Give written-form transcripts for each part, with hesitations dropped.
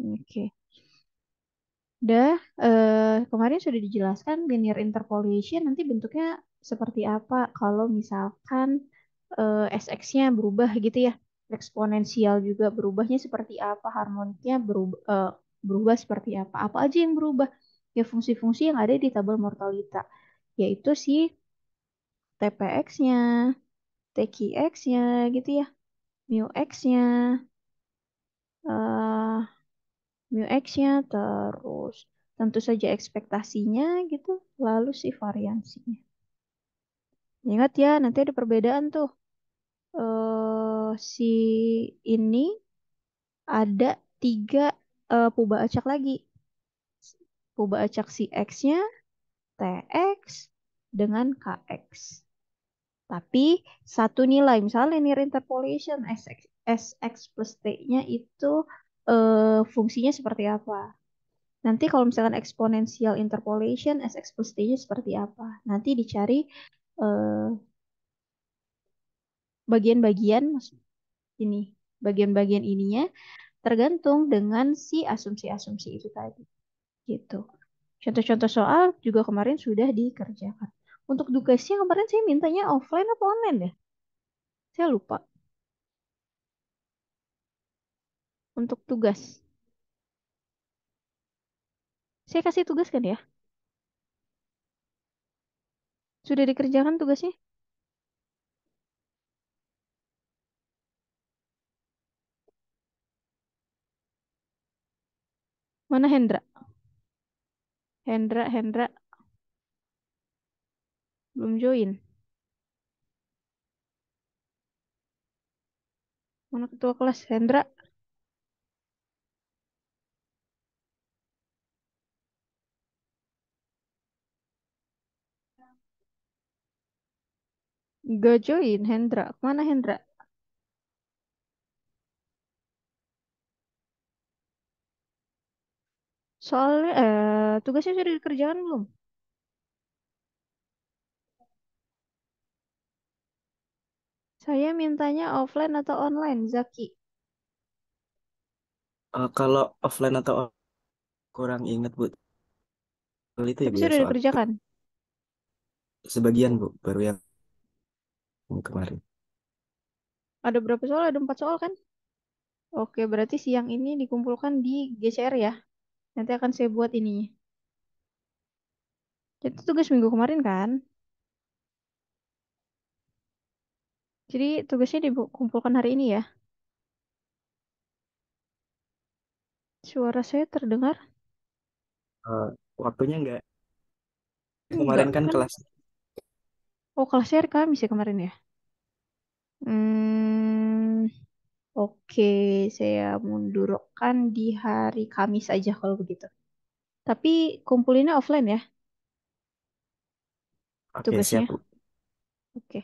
Oke. Udah, kemarin sudah dijelaskan linear interpolation nanti bentuknya seperti apa kalau misalkan SX-nya berubah gitu ya. Eksponensial juga berubahnya seperti apa, harmoniknya berubah seperti apa. Apa aja yang berubah? Ya fungsi-fungsi yang ada di tabel mortalita, yaitu si TPX-nya, TQX-nya gitu ya, mu X-nya, eh mu X-nya, terus tentu saja ekspektasinya gitu, lalu si variansinya. Ingat ya, nanti ada perbedaan tuh. Si ini ada tiga puba acak lagi. Puba acak si X-nya, TX, dengan KX. Tapi satu nilai, misalnya linear interpolation, SX plus T-nya itu fungsinya seperti apa. Nanti kalau misalkan exponential interpolation, SX plus T-nya seperti apa. Nanti dicari eh, bagian-bagian ini, bagian-bagian ininya tergantung dengan si asumsi-asumsi itu tadi. Gitu. Contoh-contoh soal juga kemarin sudah dikerjakan. Untuk tugasnya kemarin saya mintanya offline atau online ya? Saya lupa. Untuk tugas. Saya kasih tugas kan ya? Sudah dikerjakan tugasnya? Mana Hendra? Hendra, belum join. Mana ketua kelas? Hendra, gak join. Hendra, mana Hendra? Soalnya, tugasnya sudah dikerjakan belum? Saya mintanya offline atau online, Zaki. Kalau offline atau kurang ingat Bu. Kalau itu ya Tapi Bu ya sudah soal dikerjakan. sebagian Bu baru yang kemarin. Ada berapa soal? Ada 4 soal kan? Oke, berarti siang ini dikumpulkan di GCR ya. Nanti akan saya buat ininya. Itu tugas minggu kemarin kan? Jadi tugasnya dikumpulkan hari ini ya. Suara saya terdengar? Eh, Waktunya enggak. Kemarin Enggak kan kan? kelas. Oh, kelasnya hari Kamis ya kemarin ya? Hmm, oke, saya mundurkan di hari Kamis aja kalau begitu. Tapi kumpulinnya offline ya Oke, siap tugasnya. Bu. Oke.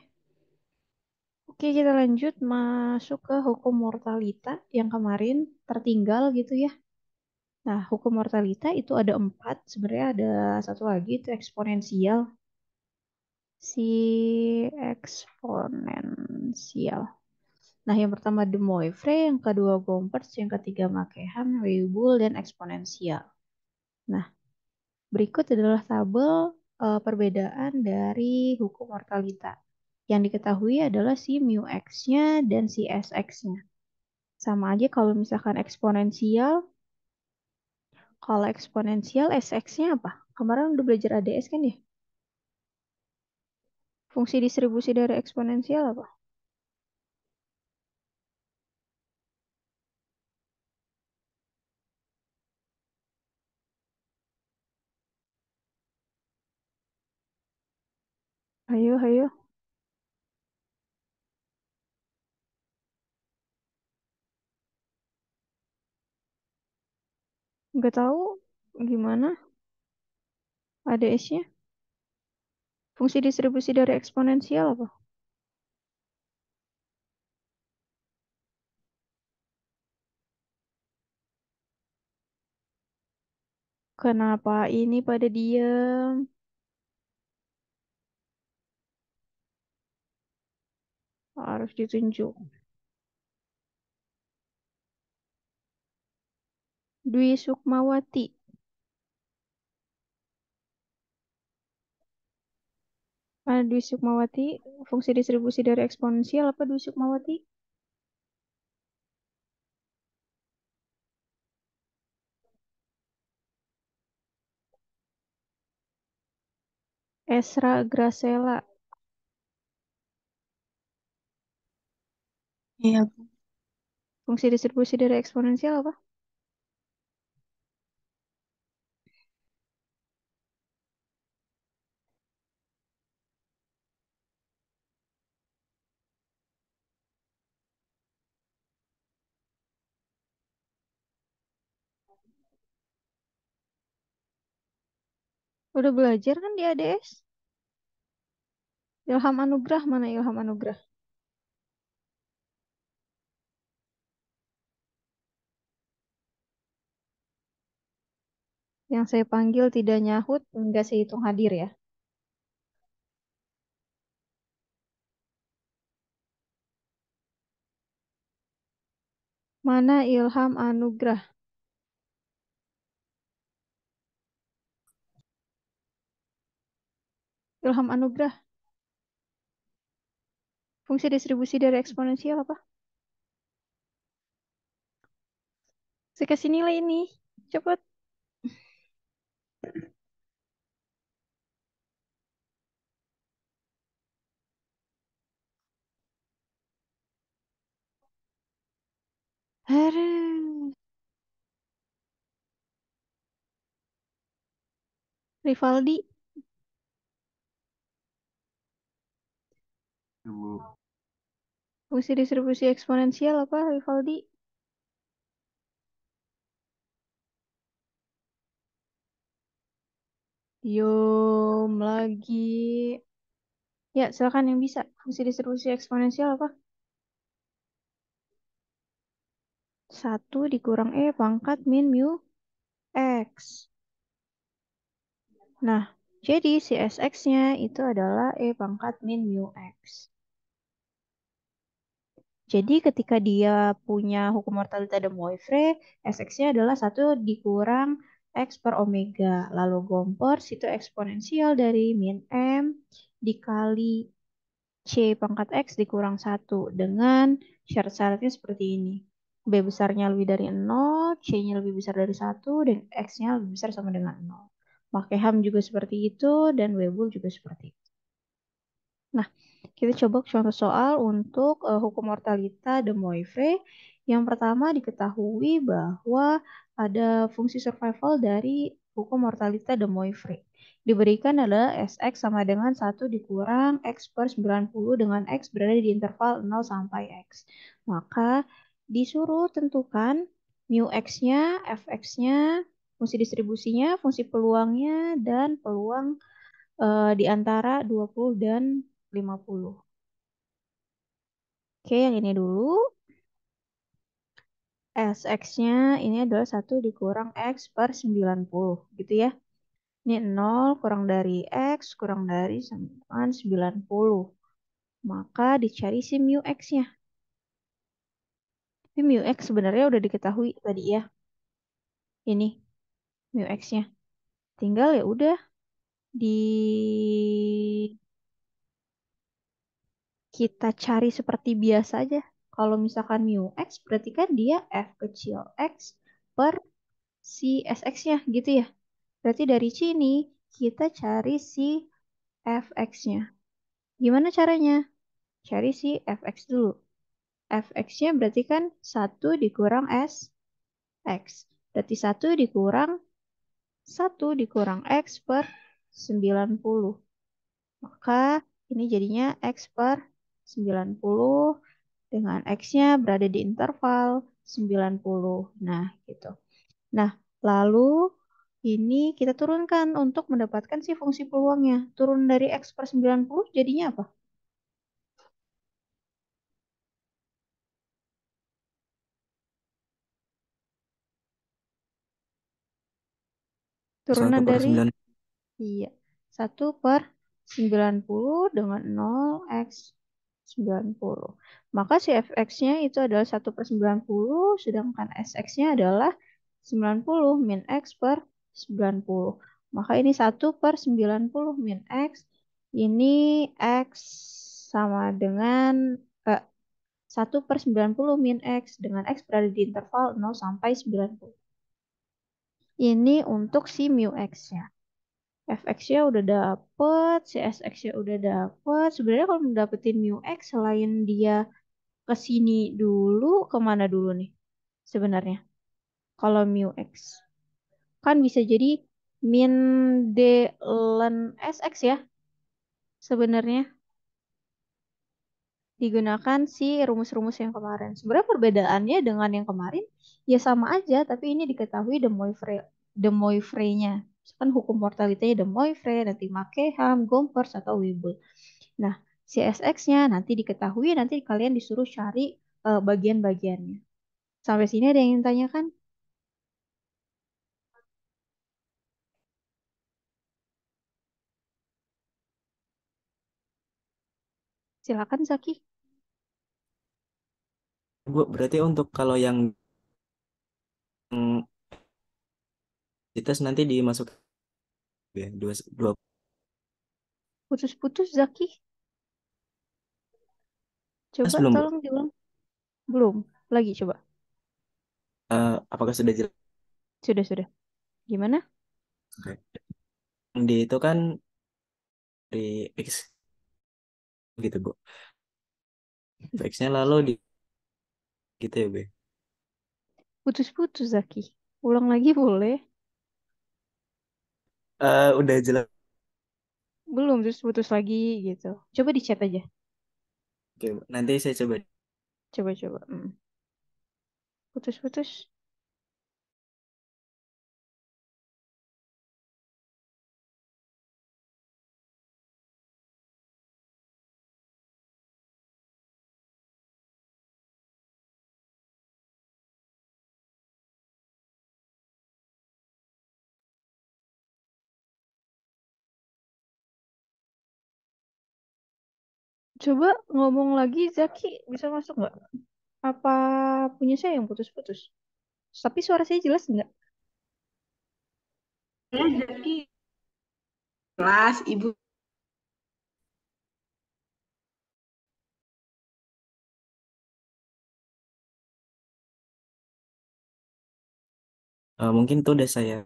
Oke, kita lanjut masuk ke hukum mortalita yang kemarin tertinggal gitu ya. Nah, hukum mortalita itu ada 4. Sebenarnya ada satu lagi itu eksponensial. Si eksponensial. Nah, yang pertama De Moivre, yang kedua Gompertz, yang ketiga Makehan, Weibull, dan eksponensial. Nah, berikut adalah tabel perbedaan dari hukum mortalita. Yang diketahui adalah si mu x-nya dan si sx-nya. Sama aja kalau misalkan eksponensial. Kalau eksponensial sx-nya apa? Kemarin udah belajar ADS kan ya? Fungsi distribusi dari eksponensial apa? Ayo, ayo. Nggak tahu gimana ADS-nya. Fungsi distribusi dari eksponensial apa? Kenapa ini pada diem? Harus ditunjuk. Dwi Sukmawati. Mana Dwi Sukmawati? Fungsi distribusi dari eksponensial apa Dwi Sukmawati? Esra Gracela. Iya, Fungsi distribusi dari eksponensial apa? Udah belajar kan di ADS? Ilham Anugrah mana Ilham Anugrah? Yang saya panggil tidak nyahut, enggak saya hitung hadir ya. Mana Ilham Anugrah? Ilham Anugrah. Fungsi distribusi dari eksponensial apa? Saya kasih nilai ini. Cepet. Aduh. Rivaldi. Fungsi distribusi eksponensial apa Rivaldi? Yom lagi. Ya, silakan yang bisa. Fungsi distribusi eksponensial apa? Satu dikurang E pangkat min mu X. Nah, jadi si SX-nya itu adalah E pangkat min mu X. Jadi ketika dia punya hukum mortalita de Moivre, SX-nya adalah satu dikurang X per omega. Lalu gompers itu eksponensial dari min M dikali C pangkat X dikurang satu dengan syarat-syaratnya seperti ini. B besarnya lebih dari 0, C-nya lebih besar dari satu dan X-nya lebih besar sama dengan 0. Makehamm juga seperti itu, dan Weibull juga seperti itu. Nah, kita coba contoh soal untuk hukum mortalita de Moivre. Yang pertama diketahui bahwa ada fungsi survival dari hukum mortalita de Moivre. Diberikan adalah Sx sama dengan satu dikurang X per 90 dengan X berada di interval 0 sampai X. Maka disuruh tentukan mu X-nya, Fx-nya, fungsi distribusinya, fungsi peluangnya, dan peluang di antara 20 dan 50. Oke, yang ini dulu. Sx-nya ini adalah satu dikurang X per 90, gitu ya. Ini 0 kurang dari X kurang dari 90. Maka dicari si mu X-nya. Tapi mu X sebenarnya udah diketahui tadi ya. Ini mu X-nya. Tinggal ya udah di kita cari seperti biasa aja. Kalau misalkan mu X berarti kan dia F kecil X per si SX-nya gitu ya. Berarti dari sini kita cari si Fx-nya. Gimana caranya? Cari si Fx dulu. Fx-nya berarti kan satu dikurang Sx. Berarti satu dikurang X per 90. Maka ini jadinya X per 90 dengan X-nya berada di interval 90. Nah, gitu. Nah, lalu ini kita turunkan untuk mendapatkan si fungsi peluangnya. Turun dari X per 90 jadinya apa? satu Turunan per dari, sembilan. iya, 1/90 dengan 0x 90. Maka si fx-nya itu adalah 1/90, sedangkan sx-nya adalah 90 min X per 90. Maka ini 1/90 min X. Ini X sama dengan eh, 1/90 min X dengan X berada di interval 0 sampai 90. Ini untuk si mu X-nya. Fx-nya udah dapet, si Sx-nya udah dapet. Sebenarnya kalau mendapetin mu X, selain dia ke sini dulu, kemana dulu nih sebenarnya? Kalau mu X. Kan bisa jadi min D ln Sx ya sebenarnya. Digunakan si rumus-rumus yang kemarin. Sebenarnya perbedaannya dengan yang kemarin ya sama aja, tapi ini diketahui De Moivre-nya. Kan hukum mortalitasnya De Moivre, nanti Makeham, Gompers, atau Weibull. Nah, si SX-nya nanti diketahui, nanti kalian disuruh cari bagian-bagiannya. Sampai sini ada yang ingin tanyakan? Silakan Zaki. Bu, berarti untuk kalau yang dites nanti dimasuk ya, dua, dua Putus-putus Zaki. belas Coba belum, Bu? tolong diulang. Belum. Lagi coba. Apakah sudah jelas? Sudah. Gimana? Oke. Di itu kan di X gitu, Bu. X-nya lalu di gitu ya, Bu. Putus-putus Zaki. Ulang lagi boleh? Udah jelas. Belum, terus putus lagi gitu. Coba di chat aja. Oke, Bu. Nanti saya coba. Coba. Putus-putus. Coba ngomong lagi, Zaki bisa masuk nggak? Apa punya saya yang putus-putus? Tapi suara saya jelas nggak? Ya, jadi kelas ibu. Mungkin itu udah saya.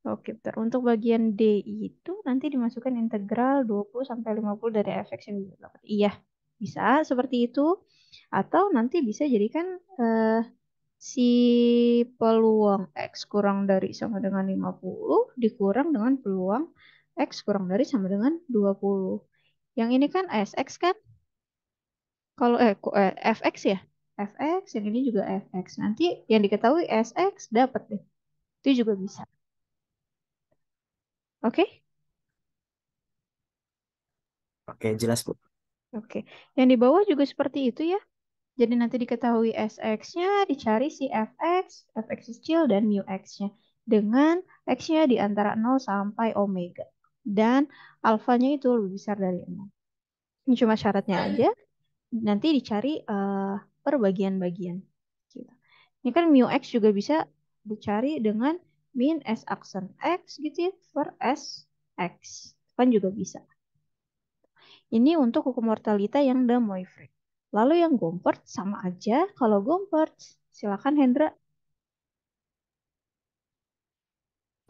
Oke, bentar. Untuk bagian D itu nanti dimasukkan integral 20 sampai 50 dari fx yang didapat. Iya, bisa seperti itu. Atau nanti bisa jadikan si peluang X kurang dari sama dengan 50 dikurang dengan peluang X kurang dari sama dengan 20. Yang ini kan SX kan? Kalau FX ya? FX, yang ini juga FX. Nanti yang diketahui SX dapat deh. Itu juga bisa. Oke? Oke, jelas, Bu. Oke. Yang di bawah juga seperti itu ya. Jadi nanti diketahui SX-nya, dicari si FX, FX kecil, dan mu X-nya. Dengan X-nya di antara 0 sampai omega. Dan alfanya itu lebih besar dari 0. Ini cuma syaratnya aja. Nanti dicari per bagian-bagian. Gitu. Ini kan mu X juga bisa dicari dengan min S aksen X gitu ya, per S X. Kan juga bisa. Ini untuk hukum mortalita yang de Moivre. Lalu yang Gompert sama aja. Kalau Gompert, silakan Hendra.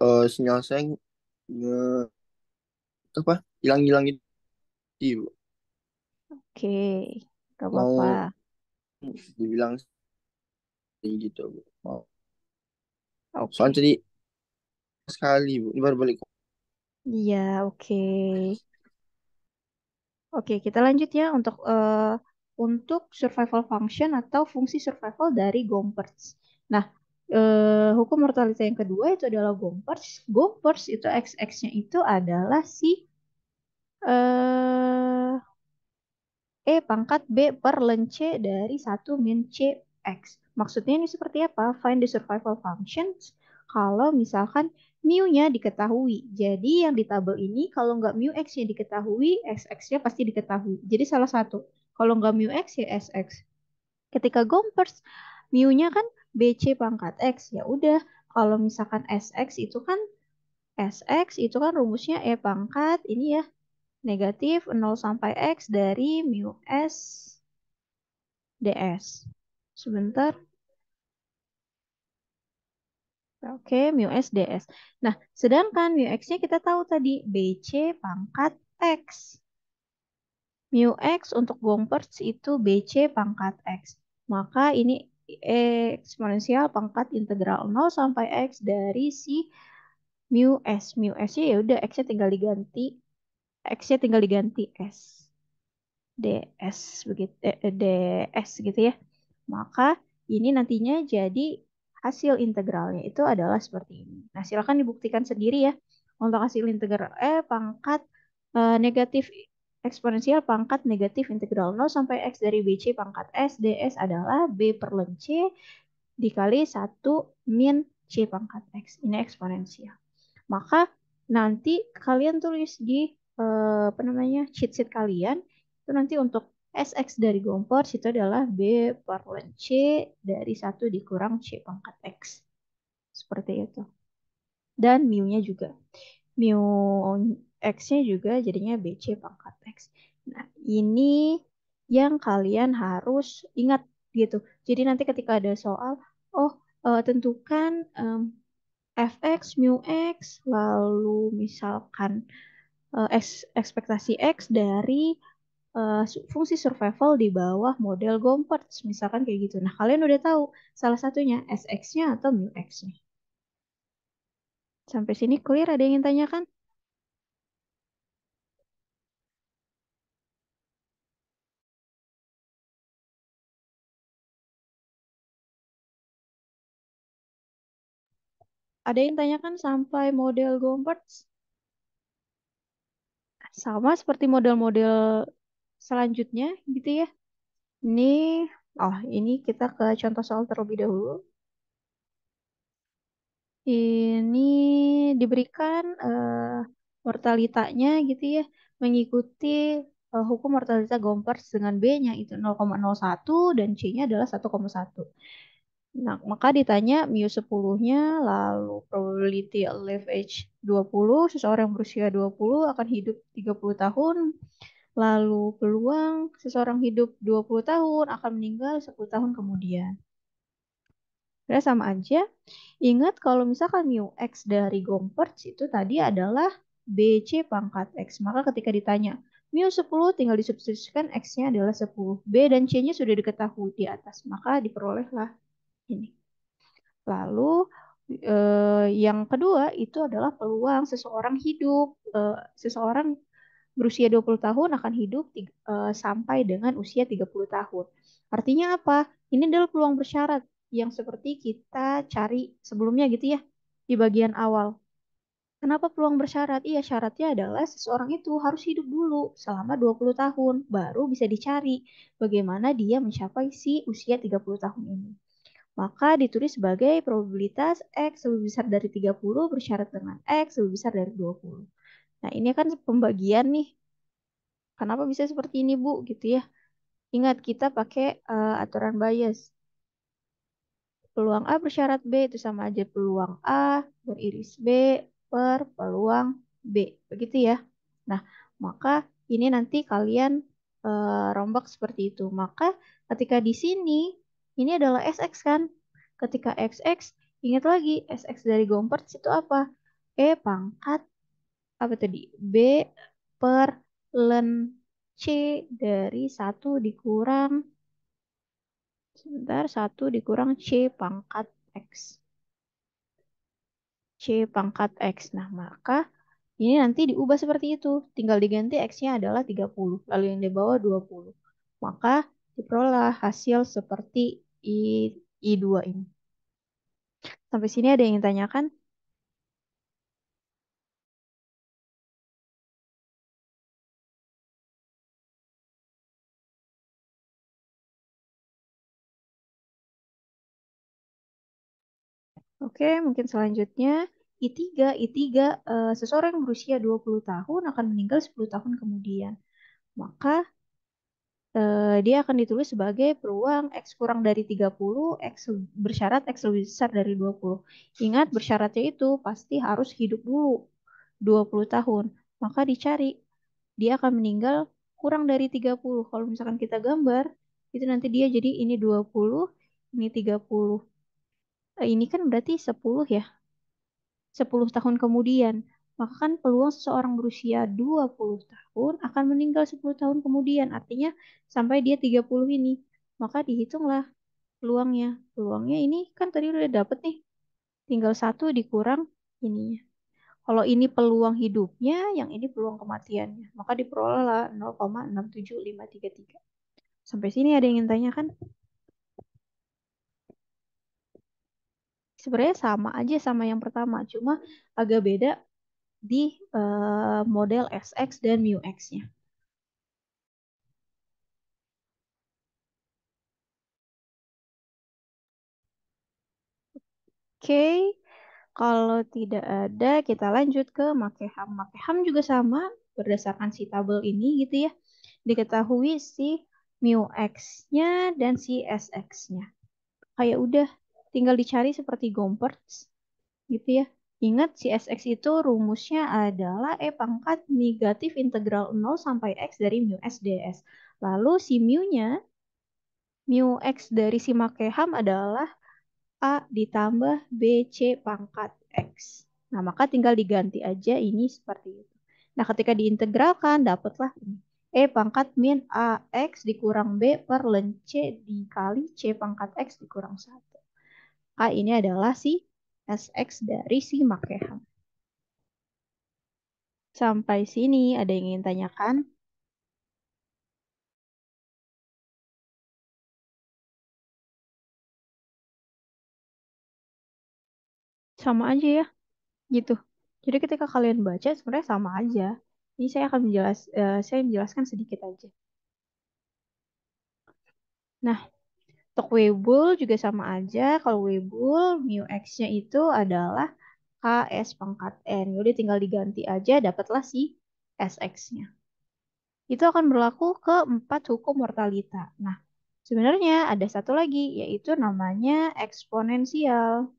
Sinyal saya nge apa hilang-hilang itu Ibu. Oke, gak apa-apa. Mau dibilang gitu Bu. Mau soalnya Oke. tadi sekali Bu ini baru balik. Iya, oke. Oke, kita lanjut ya untuk survival function atau fungsi survival dari Gompertz. Nah, hukum mortalita yang kedua itu adalah Gompertz. Gompertz itu XX-nya itu adalah si eh, E pangkat B per ln C dari 1-C(X). Maksudnya ini seperti apa? Find the survival functions kalau misalkan mu-nya diketahui. Jadi yang di tabel ini kalau nggak mu X-nya diketahui, SX-nya pasti diketahui. Jadi salah satu. Kalau nggak mu X ya SX. Ketika Gompers, mu-nya kan BC pangkat X. Ya udah, kalau misalkan SX itu kan rumusnya E pangkat ini ya, negatif 0 sampai X dari mu S ds. Sebentar. Oke, mu S ds. Nah, sedangkan mu X-nya kita tahu tadi BC pangkat X. Mu X untuk Gompertz itu BC pangkat X. Maka ini eksponensial pangkat integral 0 sampai X dari si mu S. Mu S-nya ya udah X-nya tinggal diganti. X-nya tinggal diganti S. DS begitu DS gitu ya. Maka ini nantinya jadi hasil integralnya itu adalah seperti ini. Nah, silakan dibuktikan sendiri ya. Untuk hasil integral pangkat negatif eksponensial pangkat negatif integral 0 sampai X dari BC pangkat S ds adalah B per ln C dikali 1 min C pangkat X. Ini eksponensial. Maka nanti kalian tulis di apa namanya cheat sheet kalian itu nanti untuk SX dari Gompers itu adalah B per ln C dari 1 dikurang C pangkat X. Seperti itu. Dan mu-nya juga. Mu X-nya juga jadinya BC pangkat X. Nah, ini yang kalian harus ingat gitu. Jadi nanti ketika ada soal, oh tentukan fx, mu x, lalu misalkan ekspektasi x dari fungsi survival di bawah model Gompertz, misalkan kayak gitu. Nah, kalian udah tahu salah satunya Sx-nya atau mu x-nya. Sampai sini clear? Ada yang ingin tanyakan? Ada yang tanyakan sampai model Gompertz? Sama seperti model-model selanjutnya gitu ya. Ini, ini kita ke contoh soal terlebih dahulu. Ini diberikan mortalitanya gitu ya, mengikuti hukum mortalita Gompertz dengan B-nya itu 0,01 dan C-nya adalah 1,1. Nah, maka ditanya mu 10-nya, lalu probability life age 20, seseorang berusia 20 akan hidup 30 tahun, lalu peluang seseorang hidup 20 tahun akan meninggal 10 tahun kemudian. Ya, sama aja. Ingat kalau misalkan mu X dari Gompertz itu tadi adalah BC pangkat X. Maka ketika ditanya mu 10 tinggal disubstitusikan X-nya adalah 10. B dan C-nya sudah diketahui di atas. Maka diperolehlah ini. Lalu yang kedua itu adalah peluang seseorang hidup. Seseorang berusia 20 tahun akan hidup sampai dengan usia 30 tahun. Artinya apa? Ini adalah peluang bersyarat yang seperti kita cari sebelumnya gitu ya di bagian awal. Kenapa peluang bersyarat? Iya, syaratnya adalah seseorang itu harus hidup dulu selama 20 tahun, baru bisa dicari bagaimana dia mencapai si usia 30 tahun ini. Maka ditulis sebagai probabilitas X lebih besar dari 30 bersyarat dengan X lebih besar dari 20. Nah, ini kan pembagian nih. Kenapa bisa seperti ini, Bu? Gitu ya. Ingat, kita pakai aturan Bayes. Peluang A bersyarat B itu sama aja peluang A beriris B per peluang B. Begitu ya. Nah, maka ini nanti kalian rombak seperti itu. Maka ketika di sini, ini adalah SX kan. Ketika XX, ingat lagi SX dari Gompertz itu apa? E pangkat, apa tadi? B per ln C dari 1 dikurang, sebentar, 1 dikurang C pangkat X. C pangkat X. Nah, maka ini nanti diubah seperti itu. Tinggal diganti X-nya adalah 30. Lalu yang di bawah 20. Maka diperoleh hasil seperti I2 ini. Sampai sini ada yang ingin tanyakan? Oke, mungkin selanjutnya I3. I3, seseorang yang berusia 20 tahun akan meninggal 10 tahun kemudian. Maka dia akan ditulis sebagai peluang X kurang dari 30, X bersyarat X lebih besar dari 20. Ingat bersyaratnya itu pasti harus hidup dulu 20 tahun. Maka dicari, dia akan meninggal kurang dari 30. Kalau misalkan kita gambar, itu nanti dia jadi ini 20, ini 30. Ini kan berarti 10 ya, 10 tahun kemudian. Maka kan peluang seseorang berusia 20 tahun akan meninggal 10 tahun kemudian. Artinya sampai dia 30 ini. Maka dihitunglah peluangnya. Peluangnya ini kan tadi udah dapet nih. Tinggal satu dikurang ininya. Kalau ini peluang hidupnya, yang ini peluang kematiannya. Maka diperolehlah 0,67533. Sampai sini ada yang ingin tanyakan? Sebenarnya sama aja sama yang pertama, cuma agak beda di model SX dan mu X-nya. Oke, kalau tidak ada, kita lanjut ke Makeham. Makeham juga sama, berdasarkan si tabel ini gitu ya. Diketahui si mu X-nya dan si SX-nya. Kayak udah, tinggal dicari seperti Gompertz gitu ya. Ingat si SX itu rumusnya adalah E pangkat negatif integral 0 sampai X dari mu S ds. Lalu si mu-nya, mu X dari si Makeham adalah A ditambah BC pangkat X. Nah, maka tinggal diganti aja ini seperti itu. Nah, ketika diintegralkan, dapatlah ini. E pangkat min AX dikurang B per ln C dikali C pangkat X dikurang 1. A ini adalah si SX dari si Makeham. Sampai sini ada yang ingin tanyakan? Sama aja ya, gitu. Jadi ketika kalian baca sebenarnya sama aja. Ini saya akan saya menjelaskan sedikit aja. Nah, untuk Weibull juga sama aja. Kalau Weibull, mu X-nya itu adalah KS pangkat N. Jadi tinggal diganti aja, dapatlah si SX-nya. Itu akan berlaku ke 4 hukum mortalita. Nah, sebenarnya ada satu lagi, yaitu namanya eksponensial.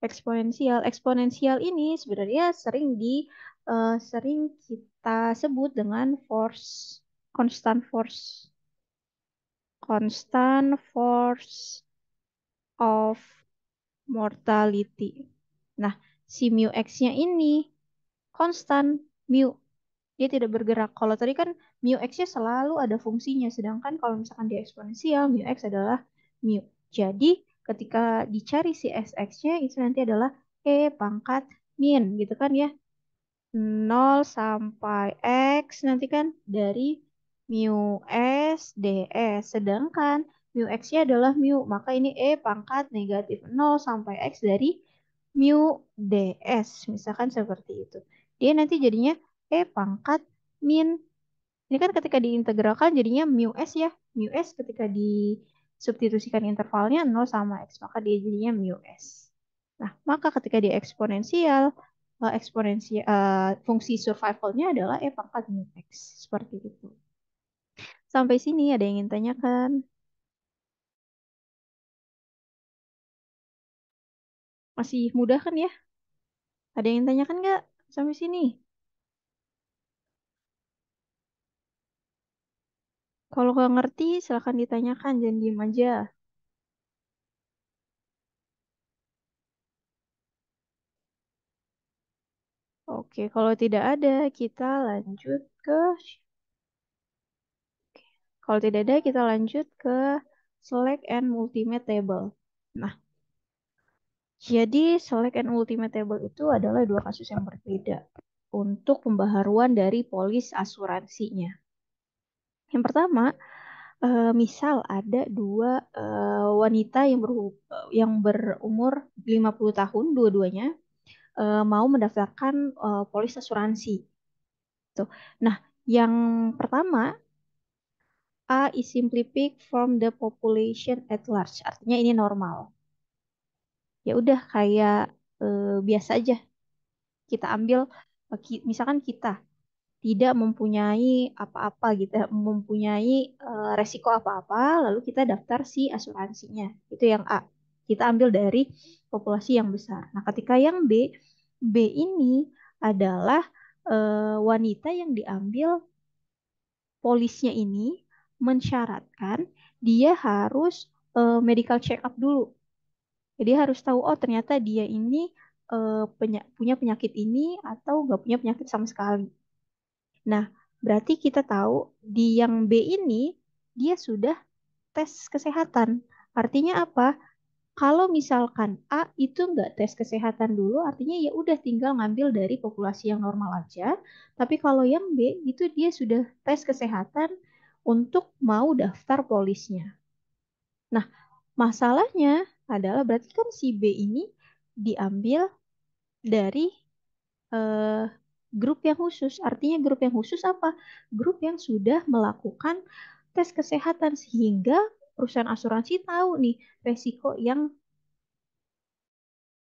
Eksponensial. Eksponensial ini sebenarnya sering kita sebut dengan force, constant force of mortality. Nah, si mu X-nya ini konstan mu. Dia tidak bergerak. Kalau tadi kan mu X-nya selalu ada fungsinya. Sedangkan kalau misalkan dia eksponensial, mu X adalah mu. Jadi, ketika dicari si SX-nya, itu nanti adalah E pangkat min. Gitu kan ya. 0 sampai X nanti kan dari mu S ds. Sedangkan mu X-nya adalah mu. Maka ini E pangkat negatif 0 sampai X dari mu ds. Misalkan seperti itu. Dia nanti jadinya E pangkat min. Ini kan ketika diintegralkan jadinya mu S ya. Mu S ketika disubstitusikan intervalnya 0 sama X. Maka dia jadinya mu S. Nah, maka ketika dia eksponensial, fungsi survivalnya adalah E pangkat mu X. Seperti itu. Sampai sini ada yang ingin tanyakan? Masih mudah kan ya? Ada yang ingin tanyakan nggak sampai sini? Kalau nggak ngerti, silahkan ditanyakan. Jangan diem aja. Oke, kalau tidak ada, kita lanjut ke... Kalau tidak ada, kita lanjut ke select and ultimate table. Nah, jadi select and ultimate table itu adalah dua kasus yang berbeda untuk pembaharuan dari polis asuransinya. Yang pertama, misal ada dua wanita yang berumur 50 tahun, dua-duanya mau mendaftarkan polis asuransi. Tuh. Nah, yang pertama, A is simply picked from the population at large. Artinya ini normal. Ya udah kayak biasa aja. Kita ambil, misalkan kita. tidak mempunyai apa-apa gitu, mempunyai resiko apa-apa, lalu kita daftar si asuransinya. Itu yang A. Kita ambil dari populasi yang besar. Nah, ketika yang B, B ini adalah wanita yang diambil polisnya ini mensyaratkan dia harus medical check up dulu. Jadi harus tahu, oh ternyata dia ini punya penyakit ini atau nggak punya penyakit sama sekali. Nah, berarti kita tahu di yang B ini dia sudah tes kesehatan. Artinya apa? Kalau misalkan A itu nggak tes kesehatan dulu, artinya ya udah tinggal ngambil dari populasi yang normal aja. Tapi kalau yang B itu dia sudah tes kesehatan untuk mau daftar polisnya. Nah, masalahnya adalah berarti kan si B ini diambil dari eh, grup yang khusus. Artinya grup yang khusus apa? Grup yang sudah melakukan tes kesehatan sehingga perusahaan asuransi tahu nih resiko yang